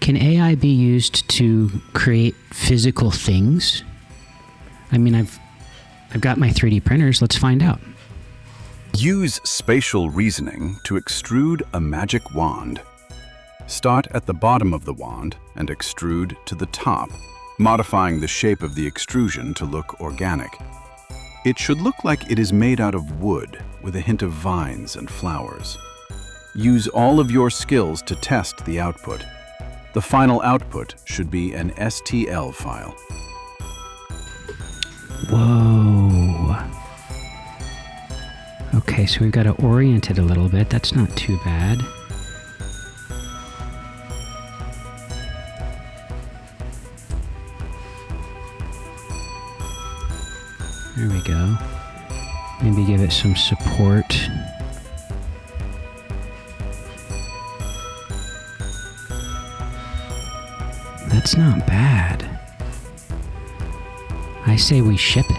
Can AI be used to create physical things? I mean, I've got my 3D printers. Let's find out. Use spatial reasoning to extrude a magic wand. Start at the bottom of the wand and extrude to the top, modifying the shape of the extrusion to look organic. It should look like it is made out of wood with a hint of vines and flowers. Use all of your skills to test the output. The final output should be an STL file. Whoa. Okay, so we've got to orient it a little bit. That's not too bad. There we go. Maybe give it some support. That's not bad. I say we ship it.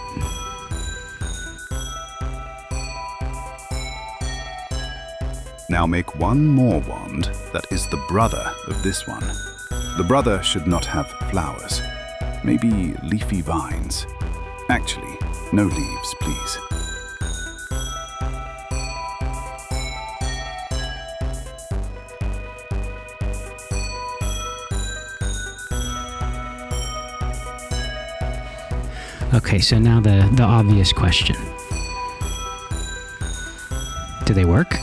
Now make one more wand that is the brother of this one. The brother should not have flowers, maybe leafy vines. Actually, no leaves, please. Okay, so now the obvious question. Do they work?